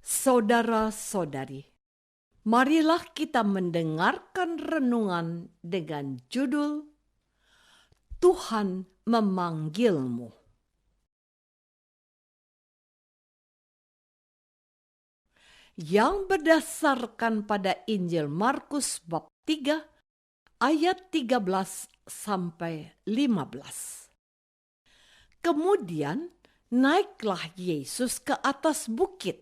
Saudara-saudari, marilah kita mendengarkan renungan dengan judul Tuhan memanggilmu. Yang berdasarkan pada Injil Markus bab 3 ayat 13 sampai 15. Kemudian naiklah Yesus ke atas bukit.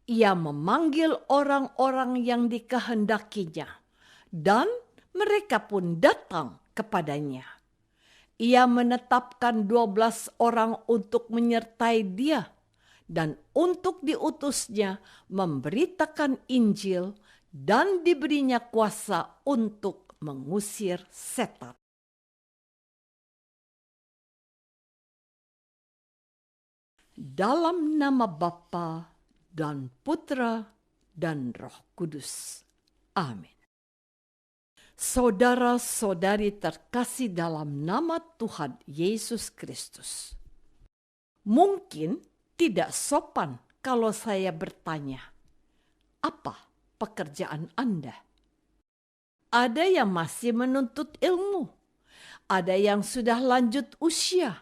Ia memanggil orang-orang yang dikehendakinya, dan mereka pun datang kepadanya. Ia menetapkan 12 orang untuk menyertai dia, dan untuk diutusnya memberitakan Injil dan diberinya kuasa untuk mengusir setan. Dalam nama Bapa dan Putra dan Roh Kudus. Amin. Saudara-saudari terkasih dalam nama Tuhan Yesus Kristus. Mungkin tidak sopan kalau saya bertanya, apa pekerjaan Anda? Ada yang masih menuntut ilmu, ada yang sudah lanjut usia,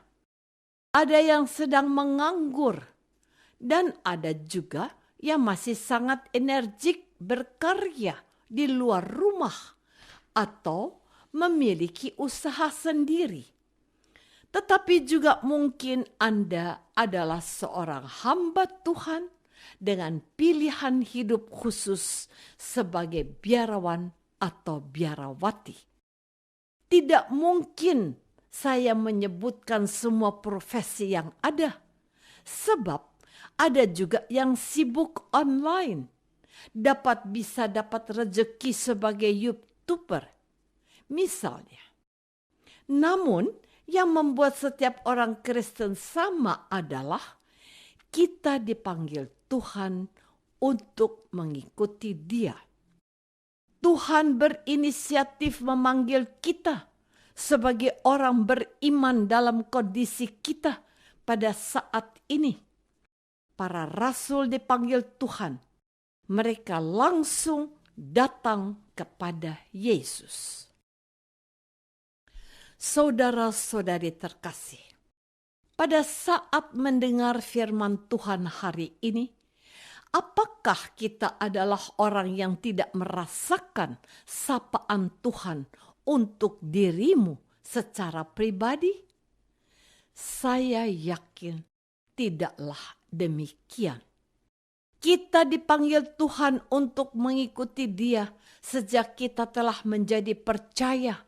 ada yang sedang menganggur, dan ada juga yang masih sangat energik berkarya di luar rumah atau memiliki usaha sendiri. Tetapi juga mungkin Anda adalah seorang hamba Tuhan dengan pilihan hidup khusus sebagai biarawan atau biarawati. Tidak mungkin saya menyebutkan semua profesi yang ada, sebab ada juga yang sibuk online, bisa dapat rezeki sebagai YouTuber, misalnya. Namun, yang membuat setiap orang Kristen sama adalah kita dipanggil Tuhan untuk mengikuti Dia. Tuhan berinisiatif memanggil kita sebagai orang beriman dalam kondisi kita pada saat ini. Para rasul dipanggil Tuhan. Mereka langsung datang kepada Yesus. Saudara-saudari terkasih, pada saat mendengar firman Tuhan hari ini, apakah kita adalah orang yang tidak merasakan sapaan Tuhan untuk dirimu secara pribadi? Saya yakin tidaklah demikian. Kita dipanggil Tuhan untuk mengikuti Dia sejak kita telah menjadi percaya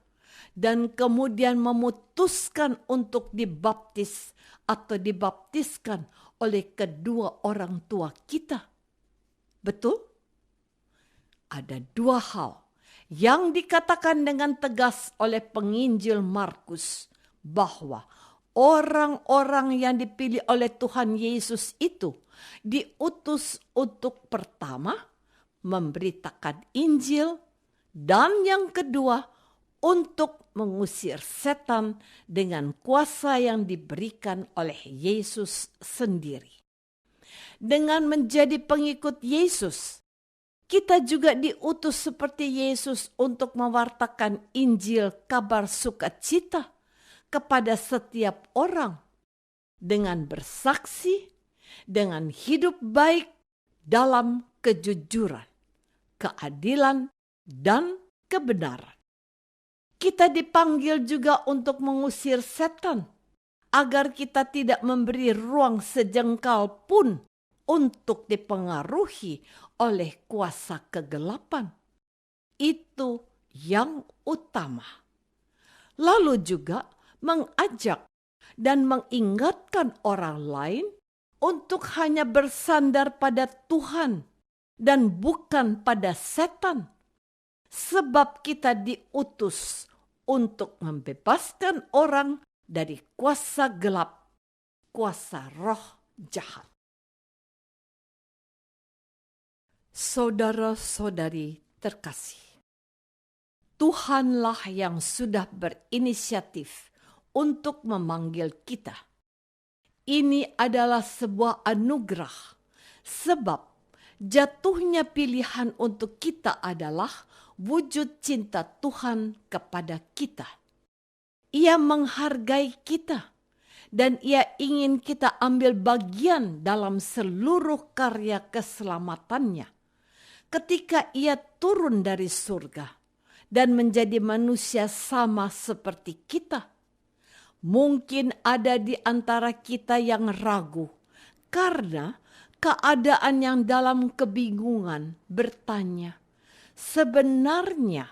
dan kemudian memutuskan untuk dibaptis atau dibaptiskan oleh kedua orang tua kita. Betul? Ada dua hal yang dikatakan dengan tegas oleh penginjil Markus bahwa orang-orang yang dipilih oleh Tuhan Yesus itu diutus untuk pertama memberitakan Injil dan yang kedua untuk mengusir setan dengan kuasa yang diberikan oleh Yesus sendiri. Dengan menjadi pengikut Yesus, kita juga diutus seperti Yesus untuk mewartakan Injil kabar sukacita kepada setiap orang dengan bersaksi, dengan hidup baik dalam kejujuran, keadilan, dan kebenaran. Kita dipanggil juga untuk mengusir setan, agar kita tidak memberi ruang sejengkal pun untuk dipengaruhi oleh kuasa kegelapan. Itu yang utama. Lalu juga mengajak dan mengingatkan orang lain untuk hanya bersandar pada Tuhan dan bukan pada setan. Sebab kita diutus untuk membebaskan orang dari kuasa gelap, kuasa roh jahat. Saudara-saudari terkasih, Tuhanlah yang sudah berinisiatif untuk memanggil kita. Ini adalah sebuah anugerah, sebab Jatuhnya pilihan untuk kita adalah wujud cinta Tuhan kepada kita. Ia menghargai kita dan Ia ingin kita ambil bagian dalam seluruh karya keselamatannya. Ketika Ia turun dari surga dan menjadi manusia sama seperti kita, mungkin ada di antara kita yang ragu karena keadaan yang dalam kebingungan bertanya, sebenarnya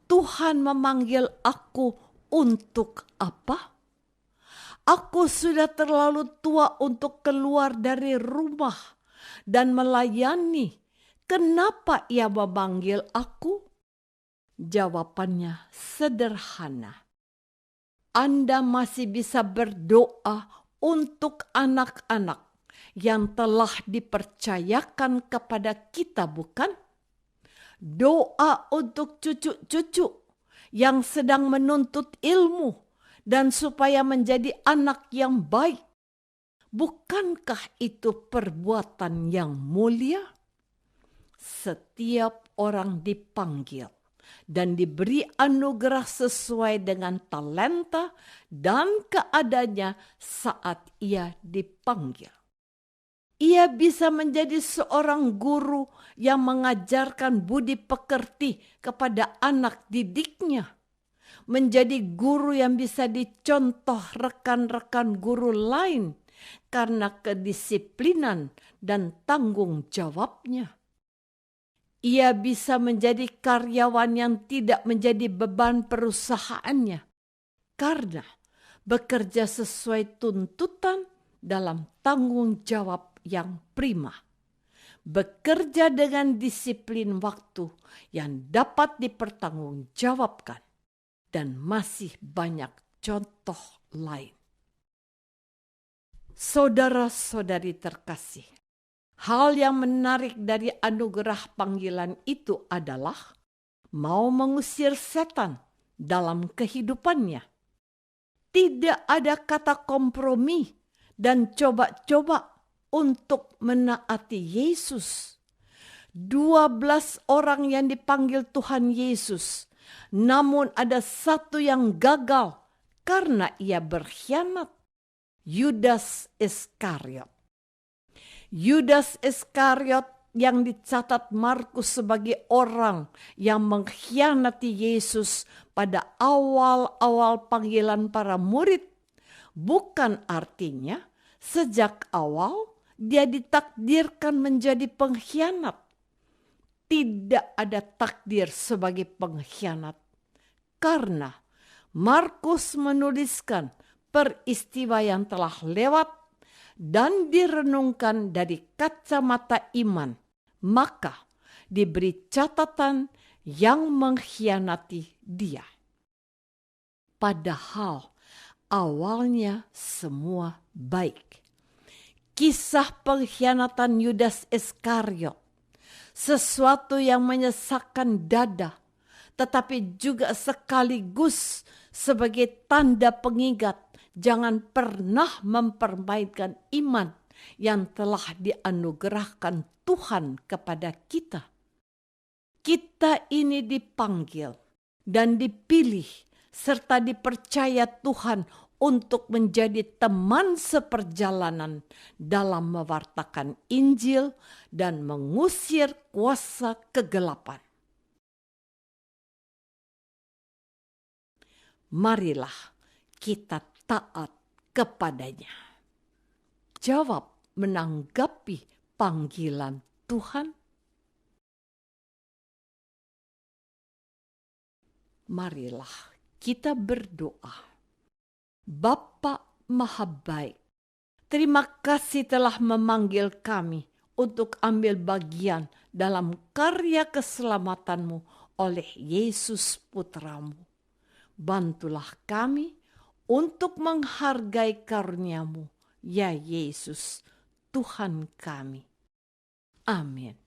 Tuhan memanggil aku untuk apa? Aku sudah terlalu tua untuk keluar dari rumah dan melayani. Kenapa Ia memanggil aku? Jawabannya sederhana. Anda masih bisa berdoa untuk anak-anak yang telah dipercayakan kepada kita, bukan? Doa untuk cucu-cucu yang sedang menuntut ilmu dan supaya menjadi anak yang baik. Bukankah itu perbuatan yang mulia? Setiap orang dipanggil dan diberi anugerah sesuai dengan talenta dan keadaannya saat ia dipanggil. Ia bisa menjadi seorang guru yang mengajarkan budi pekerti kepada anak didiknya, menjadi guru yang bisa dicontoh rekan-rekan guru lain karena kedisiplinan dan tanggung jawabnya. Ia bisa menjadi karyawan yang tidak menjadi beban perusahaannya karena bekerja sesuai tuntutan dalam tanggung jawab yang prima. Bekerja dengan disiplin waktu yang dapat dipertanggungjawabkan dan masih banyak contoh lain. Saudara-saudari terkasih, hal yang menarik dari anugerah panggilan itu adalah mau mengusir setan dalam kehidupannya. Tidak ada kata kompromi dan coba-coba untuk menaati Yesus. 12 orang yang dipanggil Tuhan Yesus, namun ada satu yang gagal karena ia berkhianat. Yudas Iskariot. Yudas Iskariot yang dicatat Markus sebagai orang yang mengkhianati Yesus pada awal-awal panggilan para murid, bukan artinya sejak awal dia ditakdirkan menjadi pengkhianat. Tidak ada takdir sebagai pengkhianat, karena Markus menuliskan peristiwa yang telah lewat dan direnungkan dari kacamata iman, maka diberi catatan yang mengkhianati dia. Padahal awalnya semua baik. Kisah pengkhianatan Yudas Iskariot, sesuatu yang menyesakkan dada, tetapi juga sekaligus sebagai tanda pengingat jangan pernah mempermainkan iman yang telah dianugerahkan Tuhan kepada kita. Kita ini dipanggil dan dipilih serta dipercaya Tuhan untuk menjadi teman seperjalanan dalam mewartakan Injil dan mengusir kuasa kegelapan. Marilah kita taat kepadanya. Jawab menanggapi panggilan Tuhan. Marilah kita berdoa. Bapa Maha Baik, terima kasih telah memanggil kami untuk ambil bagian dalam karya keselamatan-Mu oleh Yesus Putra-Mu. Bantulah kami untuk menghargai karunia-Mu, ya Yesus, Tuhan kami. Amin.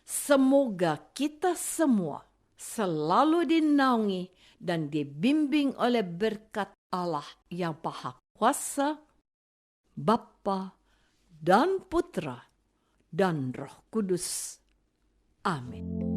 Semoga kita semua selalu dinaungi dan dibimbing oleh berkat Allah yang Maha Kuasa, Bapa dan Putra dan Roh Kudus. Amin.